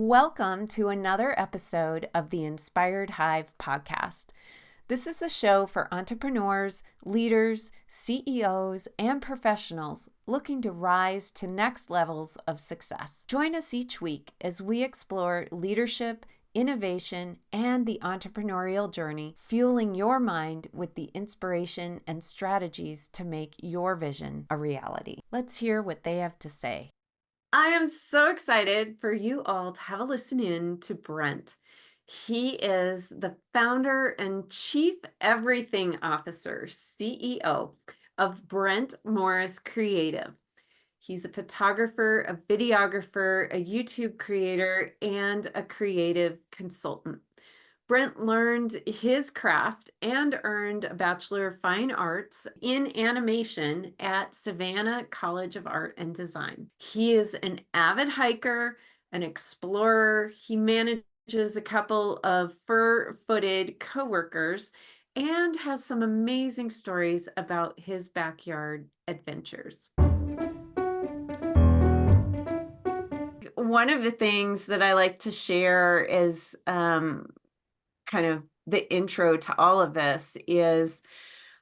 Welcome to another episode of the Inspired Hive podcast. This is the show for entrepreneurs, leaders, CEOs, and professionals looking to rise to next levels of success. Join us each week as we explore leadership, innovation, and the entrepreneurial journey, fueling your mind with the inspiration and strategies to make your vision a reality. Let's hear what they have to say. I am so excited for you all to have a listen in to Brent. He is the founder and chief everything officer, CEO of Brent Morris Creative. He's a photographer, a videographer, a YouTube creator, and a creative consultant. Brent learned his craft and earned a Bachelor of Fine Arts in animation at Savannah College of Art and Design. He is an avid hiker, an explorer. He manages a couple of fur-footed coworkers and has some amazing stories about his backyard adventures. One of the things that I like to share is kind of the intro to all of this is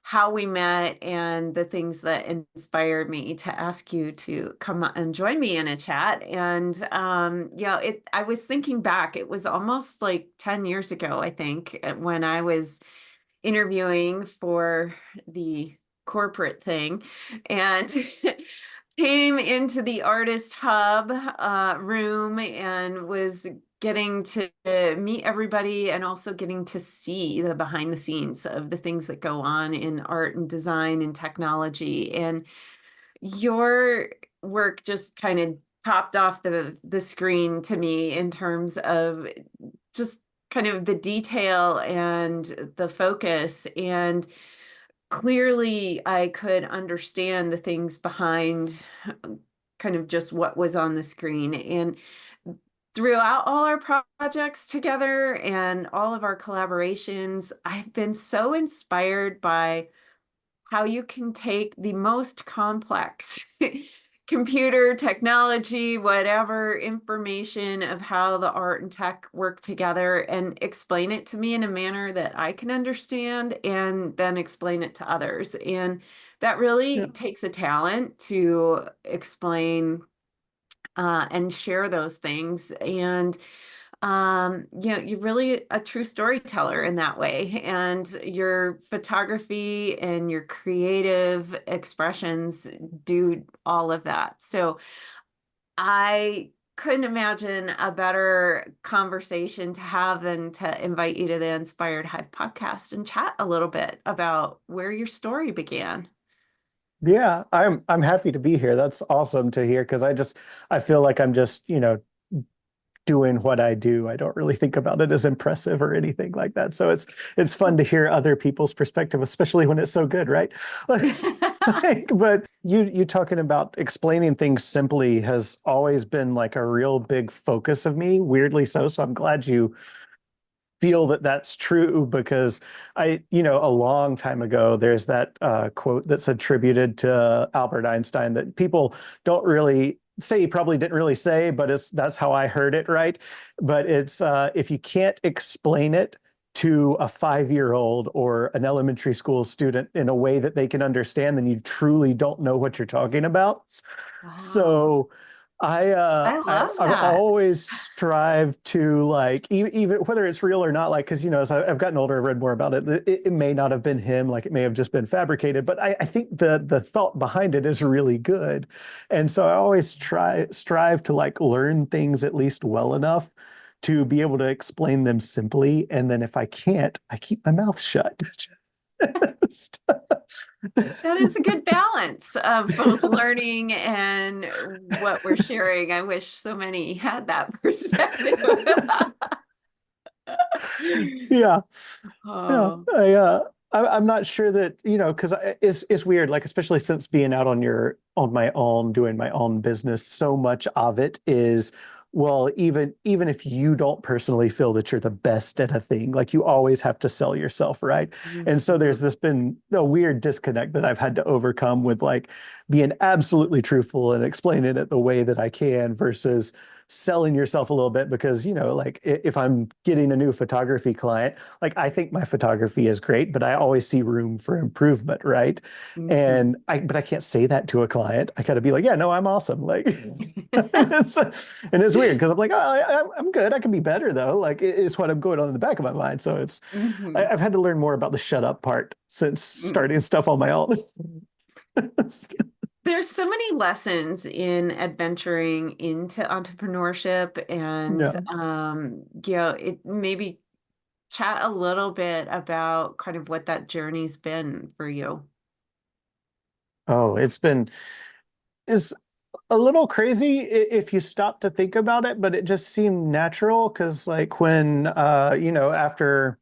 how we met and the things that inspired me to ask you to come and join me in a chat. And, I was thinking back, it was almost like 10 years ago, I think, when I was interviewing for the corporate thing and came into the artist hub room and was getting to meet everybody and also getting to see the behind the scenes of the things that go on in art and design and technology. And your work just kind of popped off the screen to me in terms of just kind of the detail and the focus. And clearly I could understand the things behind kind of just what was on the screen. And throughout all our projects together and all of our collaborations, I've been so inspired by how you can take the most complex computer technology, whatever information of how the art and tech work together and explain it to me in a manner that I can understand and then explain it to others. And that really takes a talent to explain and share those things. And you're really a true storyteller in that way. And your photography and your creative expressions do all of that. So I couldn't imagine a better conversation to have than to invite you to the Inspired Hive podcast and chat a little bit about where your story began. Yeah, I'm happy to be here. That's awesome to hear because I feel like I'm just, doing what I do. I don't really think about it as impressive or anything like that. So it's fun to hear other people's perspective, especially when it's so good, right? But you talking about explaining things simply has always been like a real big focus of me, weirdly so. So I'm glad you feel that that's true because a long time ago, there's that quote that's attributed to Albert Einstein that people don't really say, he probably didn't really say, but that's how I heard it, right? But it's if you can't explain it to a 5-year-old or an elementary school student in a way that they can understand, then you truly don't know what you're talking about. Wow. So I love I've that. always strived to like even whether it's real or not, like because as I've gotten older, I've read more about it. It may not have been him, like it may have just been fabricated, but I think the thought behind it is really good, and so I always strive to like learn things at least well enough to be able to explain them simply, and then if I can't, I keep my mouth shut. That is a good balance of both learning and what we're sharing. I wish so many had that perspective. Yeah. Oh. Yeah. I'm not sure that, because it's weird, like, especially since being out on my own, doing my own business, so much of it is, well, even if you don't personally feel that you're the best at a thing, like you always have to sell yourself, right? And so there's been a weird disconnect that I've had to overcome with like being absolutely truthful and explaining it the way that I can versus selling yourself a little bit because, like if I'm getting a new photography client, like I think my photography is great, but I always see room for improvement, right? Mhm. But I can't say that to a client. I gotta be like, yeah, no, I'm awesome. Like, and it's weird because I'm like, oh, I'm good. I can be better though. Like, it's what I'm going on in the back of my mind. So Mhm. I've had to learn more about the shut up part since Mm. starting stuff on my own. There's so many lessons in adventuring into entrepreneurship and Yeah. it maybe chat a little bit about kind of what that journey's been for you. Oh, it's a little crazy if you stop to think about it, but it just seemed natural because like when after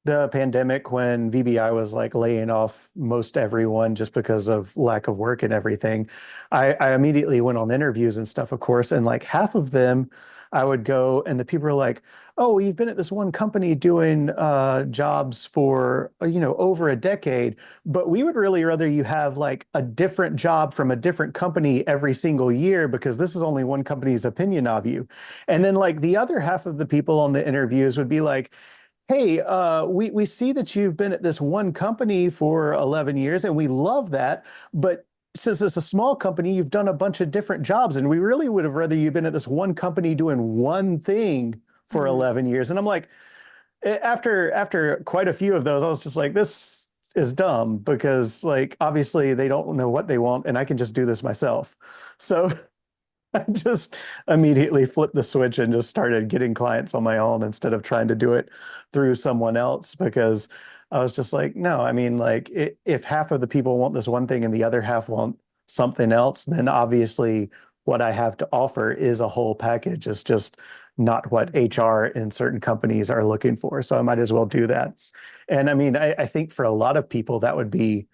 the pandemic when VBI was like laying off most everyone just because of lack of work and everything, I immediately went on interviews and stuff, of course, and like half of them I would go and the people are like, oh, you've been at this one company doing jobs for over a decade, but we would really rather you have like a different job from a different company every single year because this is only one company's opinion of you. And then like the other half of the people on the interviews would be like, hey, we see that you've been at this one company for 11 years, and we love that. But since it's a small company, you've done a bunch of different jobs, and we really would have rather you've been at this one company doing one thing for Mhm. 11 years. And I'm like, after quite a few of those, I was just like, this is dumb because like obviously they don't know what they want, and I can just do this myself. So I just immediately flipped the switch and just started getting clients on my own instead of trying to do it through someone else because I was just like, no, I mean, like if half of the people want this one thing and the other half want something else, then obviously what I have to offer is a whole package. It's just not what HR in certain companies are looking for. So I might as well do that. And I mean, I think for a lot of people, that would be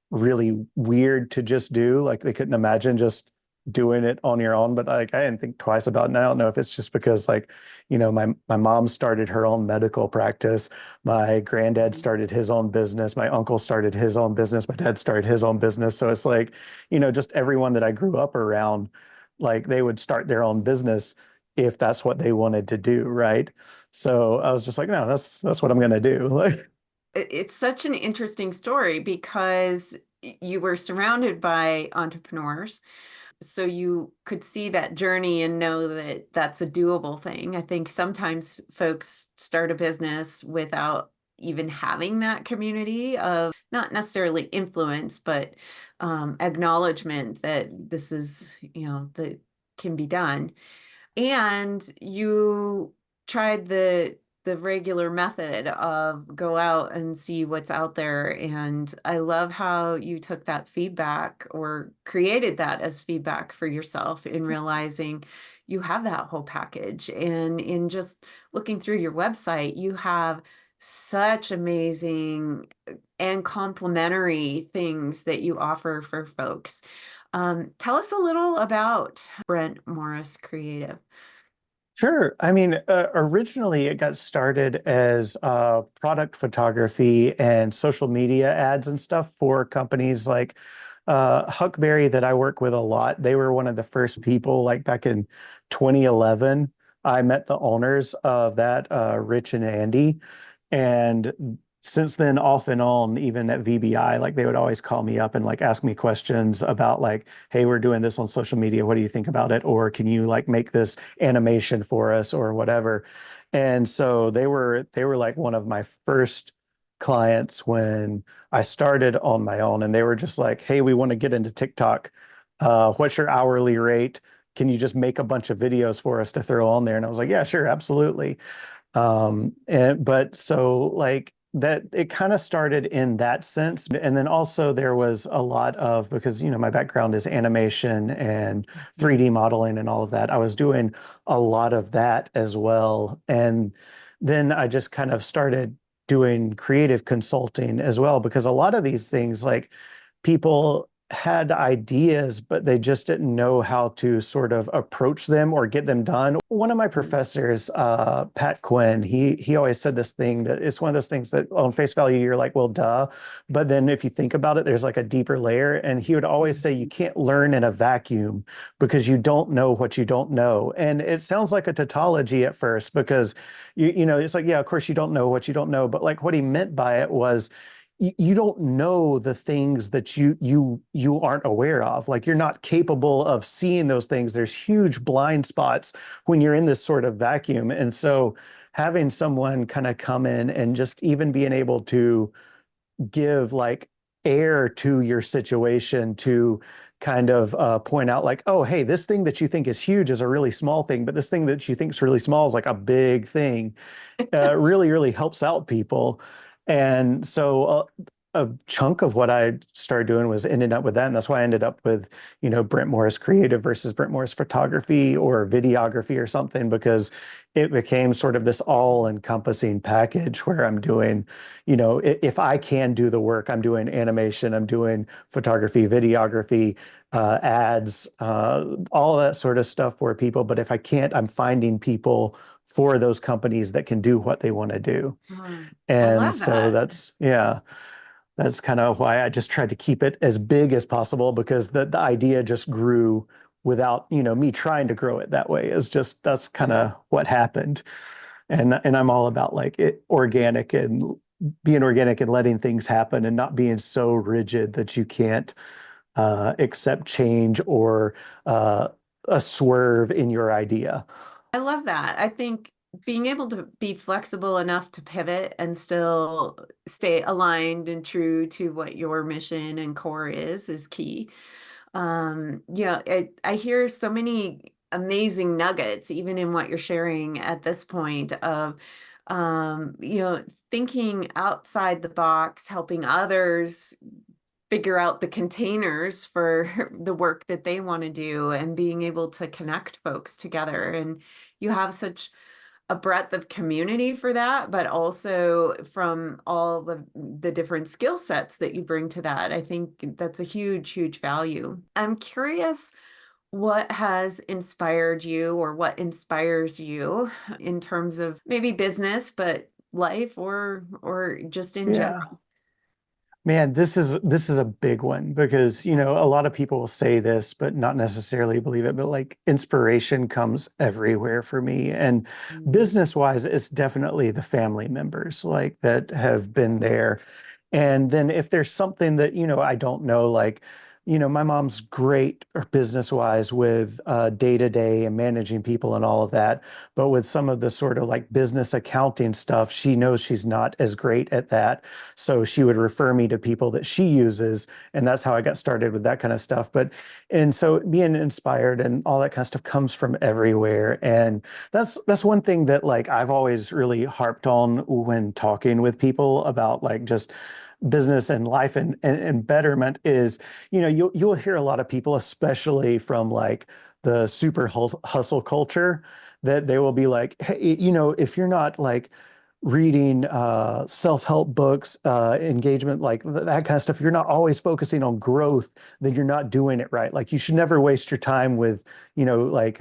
really weird to just do. Like they couldn't imagine just doing it on your own. But like I didn't think twice about it. And I don't know if it's just because like, my mom started her own medical practice. My granddad started his own business. My uncle started his own business. My dad started his own business. So it's like, just everyone that I grew up around, like they would start their own business if that's what they wanted to do, right? So I was just like, no, that's what I'm gonna do. Like, It's such an interesting story because you were surrounded by entrepreneurs, so you could see that journey and know that that's a doable thing. I think sometimes folks start a business without even having that community of not necessarily influence, but acknowledgement that this is, that can be done. And you tried the regular method of go out and see what's out there. And I love how you took that feedback or created that as feedback for yourself in realizing you have that whole package. And in just looking through your website, you have such amazing and complementary things that you offer for folks. Tell us a little about Brent Morris Creative. sure. I mean, originally it got started as product photography and social media ads and stuff for companies like Huckberry that I work with a lot. They were one of the first people, like back in 2011. I met the owners of that, Rich and Andy. And since then, off and on, even at VBI, like they would always call me up and like ask me questions about like, hey, we're doing this on social media. What do you think about it? Or can you like make this animation for us or whatever? And so they were like one of my first clients when I started on my own. And they were just like, hey, we want to get into TikTok. What's your hourly rate? Can you just make a bunch of videos for us to throw on there? And I was like, yeah, sure, absolutely. And but so like that it kind of started in that sense. And then also there was a lot of because my background is animation and Mhm. 3D modeling and all of that. I was doing a lot of that as well. And then I just kind of started doing creative consulting as well because a lot of these things like people had ideas, but they just didn't know how to sort of approach them or get them done. One of my professors, Pat Quinn, he always said this thing that it's one of those things that on face value you're like, well, duh. But then if you think about it, there's like a deeper layer. And he would always say you can't learn in a vacuum because you don't know what you don't know. And it sounds like a tautology at first because you know, it's like, yeah, of course you don't know what you don't know. But like what he meant by it was you don't know the things that you aren't aware of. Like you're not capable of seeing those things. There's huge blind spots when you're in this sort of vacuum. And so having someone kind of come in and just even being able to give like air to your situation to kind of point out like, oh, hey, this thing that you think is huge is a really small thing, but this thing that you think is really small is like a big thing, really, really helps out people. And so a chunk of what I started doing was ending up with that. And that's why I ended up with, you know, Brent Morris Creative versus Brent Morris Photography or videography or something, because it became sort of this all-encompassing package where I'm doing, you know, if I can do the work, I'm doing animation, I'm doing photography, videography, ads, all that sort of stuff for people. But if I can't, I'm finding people for those companies that can do what they want to do. Oh, I And love so that. yeah, that's kind of why I just tried to keep it as big as possible because the idea just grew without, you know, me trying to grow it that way. It's just that's kind of what happened. And I'm all about like it organic and being organic and letting things happen and not being so rigid that you can't accept change or a swerve in your idea. I love that. I think being able to be flexible enough to pivot and still stay aligned and true to what your mission and core is key. Yeah, I hear so many amazing nuggets, even in what you're sharing at this point of, you know, thinking outside the box, helping others figure out the containers for the work that they want to do and being able to connect folks together. And you have such a breadth of community for that, but also from all the different skill sets that you bring to that. I think that's a huge, huge value. I'm curious what has inspired you or what inspires you in terms of maybe business, but life or just in Yeah. general. Man, this is a big one because, you know, a lot of people will say this, but not necessarily believe it. But like inspiration comes everywhere for me. And Mm, business-wise, it's definitely the family members like that have been there. And then if there's something that, you know, I don't know, like, you know, my mom's great business-wise with day-to-day and managing people and all of that. But with some of the sort of like business accounting stuff, she knows she's not as great at that. So she would refer me to people that she uses. And that's how I got started with that kind of stuff. But, and so being inspired and all that kind of stuff comes from everywhere. And that's one thing that like I've always really harped on when talking with people about like just business and life and betterment is, you know, you'll hear a lot of people, especially from like the super hustle culture, that they will be like, hey, you know, if you're not like reading self-help books, engagement, like that kind of stuff, you're not always focusing on growth, then you're not doing it right. Like you should never waste your time with, you know, like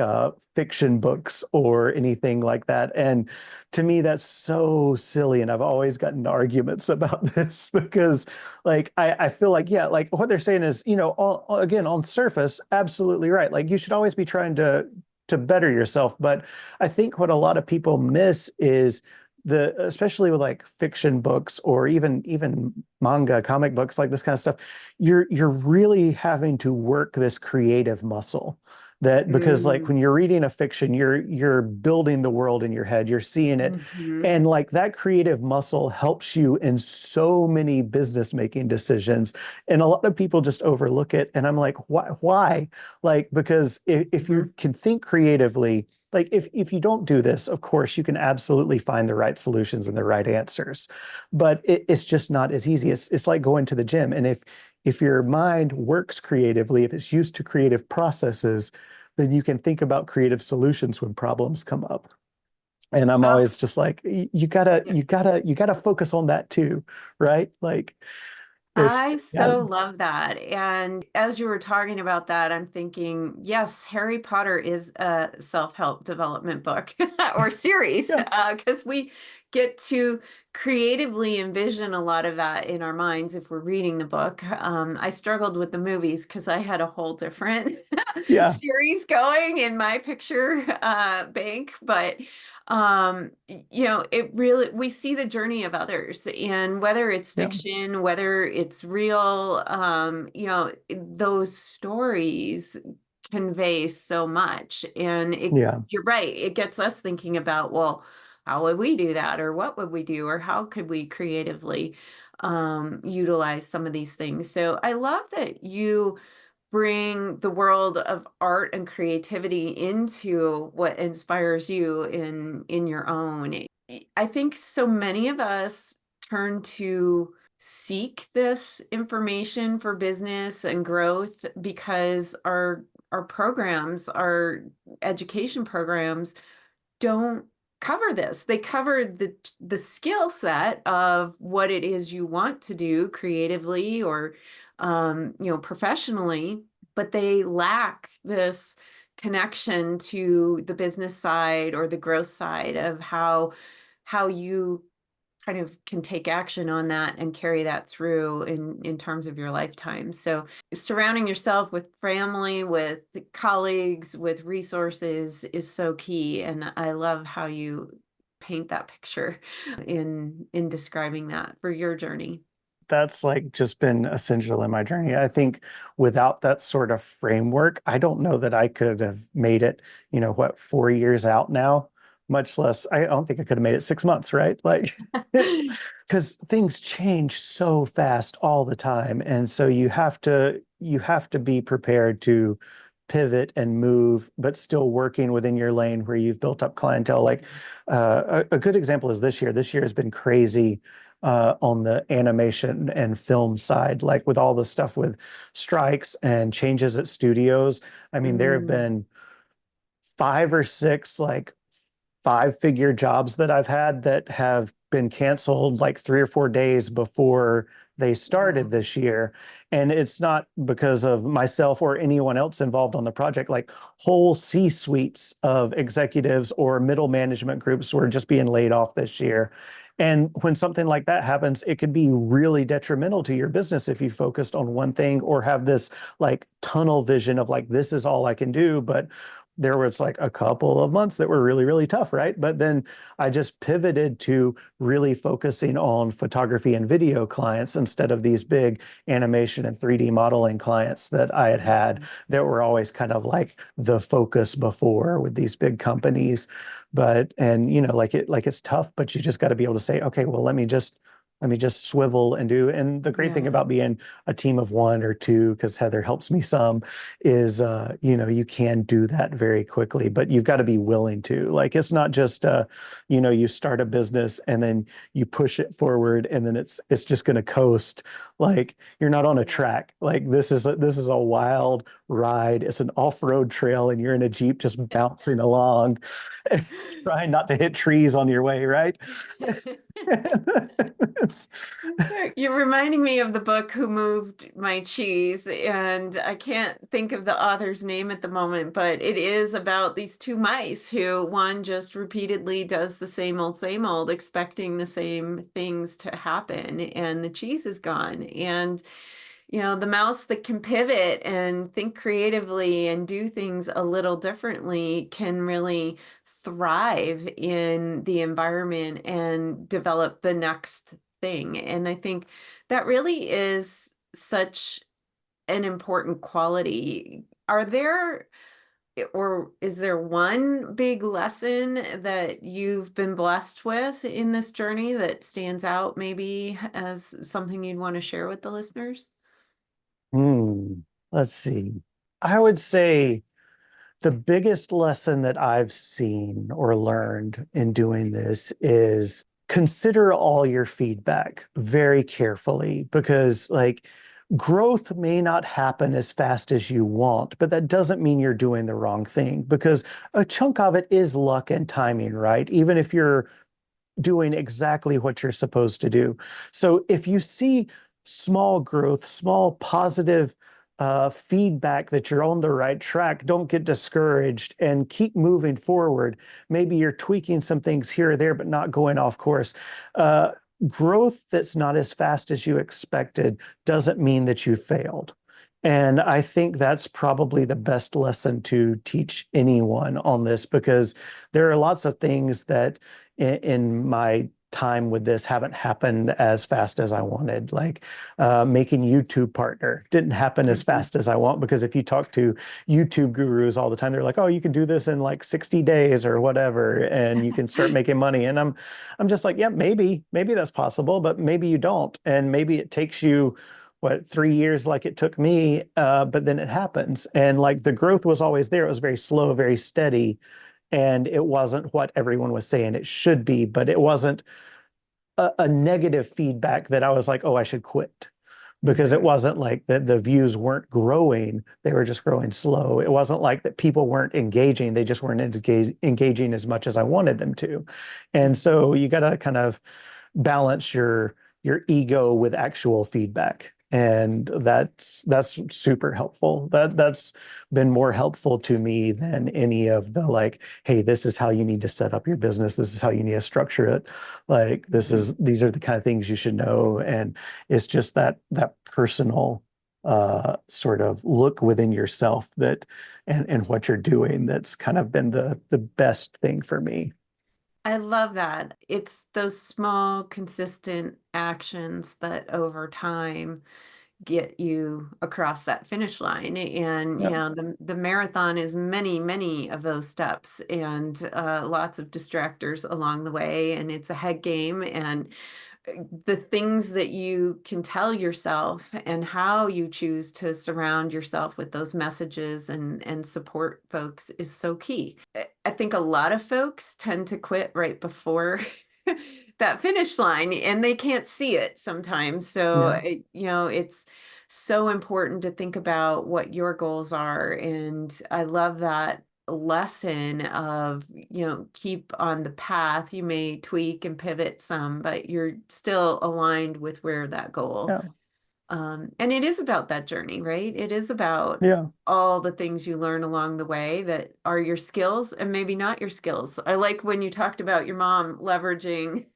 fiction books or anything like that. And to me, that's so silly. And I've always gotten arguments about this because like I feel like, yeah, like what they're saying is, you know, again, on surface, absolutely right. Like you should always be trying to better yourself. But I think what a lot of people miss is the especially with like fiction books or even manga comic books like this kind of stuff, you're really having to work this creative muscle that because like mm, when you're reading a fiction you're building the world in your head, you're seeing it, mhm. and like that creative muscle helps you in so many business making decisions, and a lot of people just overlook it, and I'm like, why? Like because if Mhm. you can think creatively, like if you don't do this, of course you can absolutely find the right solutions and the right answers, but it's just not as easy. It's like going to the gym, and if your mind works creatively, if it's used to creative processes, then you can think about creative solutions when problems come up. And I'm Oh, always just like, you gotta yeah. you gotta you gotta focus on that too, right? Like I Yeah, so love that. And as you were talking about that, I'm thinking, yes, Harry Potter is a self-help development book or series, yeah, because we get to creatively envision a lot of that in our minds if we're reading the book. I struggled with the movies because I had a whole different yeah, series going in my picture bank, but it really, we see the journey of others, and whether it's yeah, fiction, whether it's real, those stories convey so much. And yeah. you're right, it gets us thinking about, well, how would we do that? Or what would we do? Or how could we creatively utilize some of these things? So I love that you bring the world of art and creativity into what inspires you in your own. I think so many of us turn to seek this information for business and growth because our programs, our education programs don't cover this. They cover the skill set of what it is you want to do creatively or professionally, but they lack this connection to the business side or the growth side of how you kind of can take action on that and carry that through in terms of your lifetime. So surrounding yourself with family, with colleagues, with resources is so key. And I love how you paint that picture in describing that for your journey. That's like just been essential in my journey. I think without that sort of framework, I don't know that I could have made it, what, 4 years out now, much less, I don't think I could have made it 6 months, right? Like it's because things change so fast all the time. And so you have to be prepared to pivot and move, but still working within your lane where you've built up clientele. Like a good example is this year. This year has been crazy on the animation and film side, like with all the stuff with strikes and changes at studios. I mean, there have Mm, been 5 or 6 like 5-figure jobs that I've had that have been canceled like 3 or 4 days before they wow. started this year. And it's not because of myself or anyone else involved on the project. Like whole C-suites of executives or middle management groups were just being laid off this year. And when something like that happens, it could be really detrimental to your business if you focused on one thing or have this like tunnel vision of like, this is all I can do. But there was like a couple of months that were really, really tough, right? But then I just pivoted to really focusing on photography and video clients instead of these big animation and 3D modeling clients that I had had that were always kind of like the focus before with these big companies. But and like it's tough, but you just got to be able to say, okay, well, let me just swivel and do. And the great thing Yeah. about being a team of one or two, because Heather helps me some, is you can do that very quickly, but you've got to be willing to. Like it's not just you start a business and then you push it forward and then it's just going to coast. Like you're not on a Yeah. track. Like this is a wild ride. It's an off-road trail and you're in a Jeep just bouncing along, trying not to hit trees on your way, right? It's, You're reminding me of the book Who Moved My Cheese, and I can't think of the author's name at the moment, but it is about these two mice who one just repeatedly does the same old, expecting the same things to happen, and the cheese is gone. And the mouse that can pivot and think creatively and do things a little differently can really thrive in the environment and develop the next thing. And I think that really is such an important quality. Are there, or is there one big lesson that you've been blessed with in this journey that stands out maybe as something you'd want to share with the listeners? hmm, let's see. I would say the biggest lesson that I've seen or learned in doing this is consider all your feedback very carefully because, like, growth may not happen as fast as you want, but that doesn't mean you're doing the wrong thing because a chunk of it is luck and timing, right? Even if you're doing exactly what you're supposed to do. So if you see small growth, small positive feedback that you're on the right track. Don't get discouraged and keep moving forward. Maybe you're tweaking some things here or there, but not going off course. Uh, Growth that's not as fast as you expected doesn't mean that you failed. And I think that's probably the best lesson to teach anyone on this, because there are lots of things that in my time with this haven't happened as fast as I wanted. Like making YouTube partner didn't happen as Mhm. fast as I want, because if you talk to YouTube gurus all the time, they're like, oh, you can do this in like 60 days or whatever, and you can start making money. And I'm just like, yeah, maybe that's possible, but maybe you don't. And maybe it takes you what 3 years like it took me, but then it happens. And like the growth was always there. It was very slow, very steady, and it wasn't what everyone was saying it should be, but it wasn't a negative feedback that I was like, oh, I should quit. Because it Right. wasn't like that the views weren't growing, they were just growing slow. It wasn't like that people weren't engaging, they just weren't engaging as much as I wanted them to. And Mhm. so you got to kind of balance your ego with actual feedback. And that's super helpful. That's been more helpful to me than any of the like, hey, this is how you need to set up your business. This is how you need to structure it. Like Mhm. these are the kind of things you should know. And it's just that personal sort of look within yourself that and what you're doing that's kind of been the best thing for me. I love that. It's those small, consistent actions that over time get you across that finish line. And Yeah. the marathon is many, many of those steps and lots of distractors along the way. And it's a head game. And the things that you can tell yourself and how you choose to surround yourself with those messages and support folks is so key. I think a lot of folks tend to quit right before that finish line and they can't see it sometimes. So, Yeah. it's so important to think about what your goals are. And I love that lesson of, keep on the path. You may tweak and pivot some, but you're still aligned with where that goal. Yeah. And it is about that journey, right? It is about Yeah. all the things you learn along the way that are your skills and maybe not your skills. I like when you talked about your mom leveraging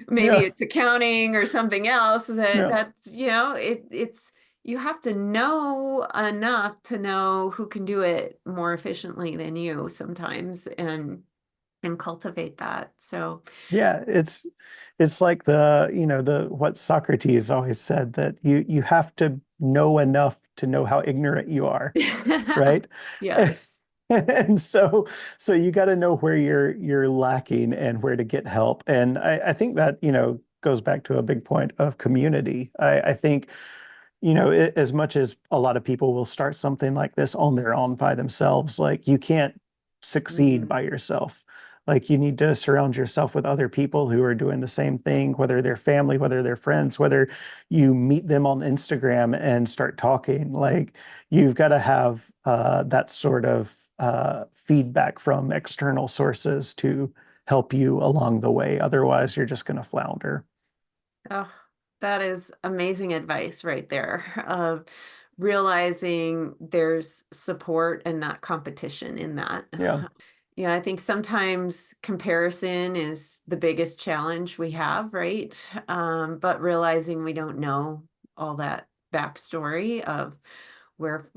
maybe Yeah. it's accounting or something else Yeah. that's, it's you have to know enough to know who can do it more efficiently than you sometimes and cultivate that. So Yeah, it's like the what Socrates always said, that you have to know enough to know how ignorant you are, right? yes. And so you got to know where you're lacking and where to get help. And I think that, goes back to a big point of community. I think, as much as a lot of people will start something like this on their own by themselves, like you can't succeed Mhm. by yourself. Like you need to surround yourself with other people who are doing the same thing, whether they're family, whether they're friends, whether you meet them on Instagram and start talking. Like you've got to have that sort of feedback from external sources to help you along the way. Otherwise, you're just going to flounder. Oh, that is amazing advice right there of realizing there's support and not competition in that. Yeah. Yeah, I think sometimes comparison is the biggest challenge we have, right? But realizing we don't know all that backstory of where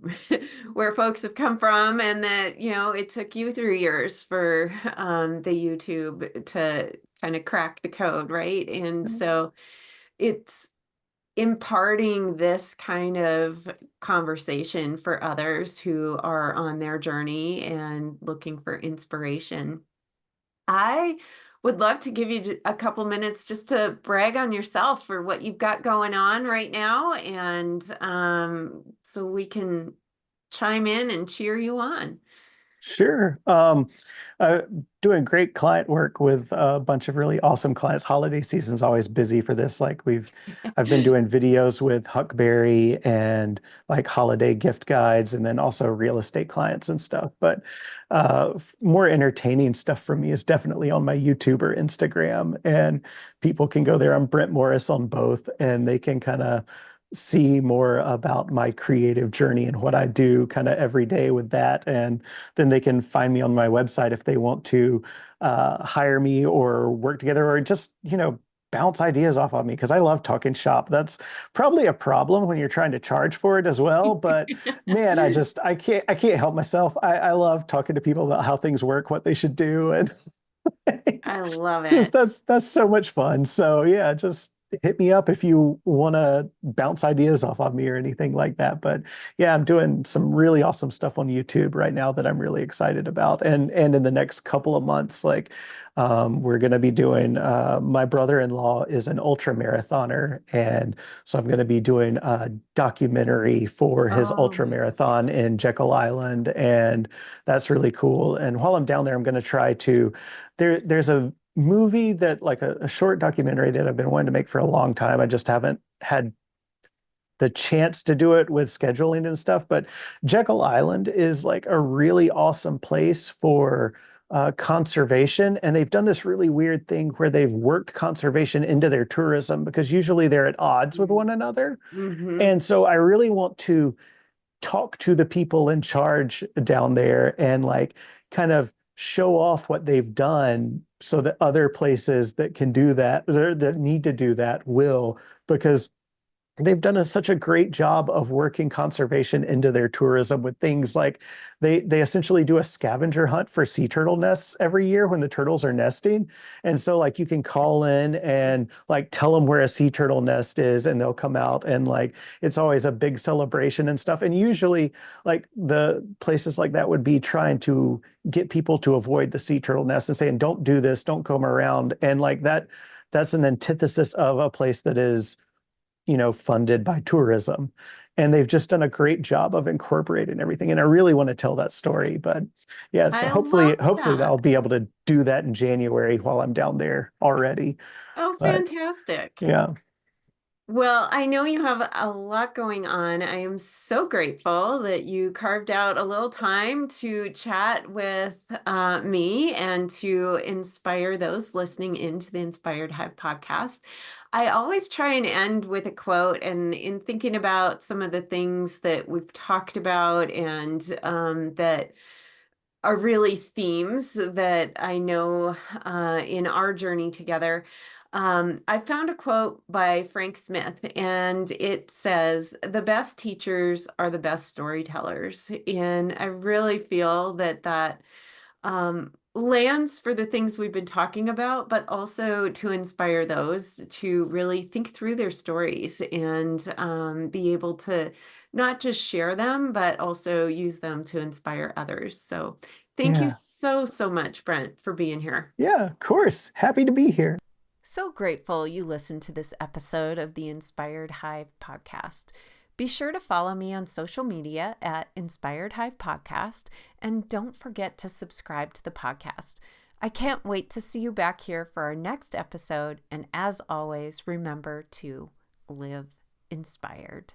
where folks have come from and that, it took you 3 years for the YouTube to kind of crack the code, right? And so it's imparting this kind of conversation for others who are on their journey and looking for inspiration. I would love to give you a couple minutes just to brag on yourself for what you've got going on right now, and so we can chime in and cheer you on. Sure. Doing great client work with a bunch of really awesome clients. Holiday season's always busy for this. I've been doing videos with Huckberry and like holiday gift guides, and then also real estate clients and stuff. But more entertaining stuff for me is definitely on my YouTube or Instagram, and people can go there. I'm Brent Morris on both, and they can kind of see more about my creative journey and what I do kind of every day with that. And then they can find me on my website if they want to hire me or work together or just, bounce ideas off of me because I love talking shop. That's probably a problem when you're trying to charge for it as well. But man, I can't help myself. I love talking to people about how things work, what they should do, and I love just it. that's so much fun. So yeah, just hit me up if you want to bounce ideas off of me or anything like that. But yeah, I'm doing some really awesome stuff on YouTube right now that I'm really excited about. And in the next couple of months, we're going to be doing. My brother-in-law is an ultra marathoner, and so I'm going to be doing a documentary for his ultra Oh, marathon in Jekyll Island, and that's really cool. And while I'm down there, I'm going to try to there's a movie that like a short documentary that I've been wanting to make for a long time. I just haven't had the chance to do it with scheduling and stuff. But Jekyll Island is like a really awesome place for conservation. And they've done this really weird thing where they've worked conservation into their tourism because usually they're at odds with one another. mm-hmm. And so I really want to talk to the people in charge down there and like kind of show off what they've done so that other places that can do that or that need to do that will, because they've done such a great job of working conservation into their tourism with things like they essentially do a scavenger hunt for sea turtle nests every year when the turtles are nesting. And so like you can call in and like tell them where a sea turtle nest is and they'll come out, and like it's always a big celebration and stuff. And usually like the places like that would be trying to get people to avoid the sea turtle nest and saying don't do this, don't come around. And like that's an antithesis of a place that is funded by tourism. And they've just done a great job of incorporating everything. And I really want to tell that story. But yeah, so I hopefully, love hopefully that. I'll be able to do that in January while I'm down there already. Oh, But fantastic. yeah, Well, I know you have a lot going on. I am so grateful that you carved out a little time to chat with me and to inspire those listening into the Inspired Hive podcast. I always try and end with a quote, and in thinking about some of the things that we've talked about and that are really themes that I know in our journey together. I found a quote by Frank Smith, and it says, "The best teachers are the best storytellers." And I really feel that lands for the things we've been talking about, but also to inspire those to really think through their stories and be able to not just share them, but also use them to inspire others. So thank you yeah, so, so much, Brent, for being here. yeah, of course. Happy to be here. So grateful you listened to this episode of the Inspired Hive podcast. Be sure to follow me on social media at Inspired Hive Podcast, and don't forget to subscribe to the podcast. I can't wait to see you back here for our next episode, and as always, remember to live inspired.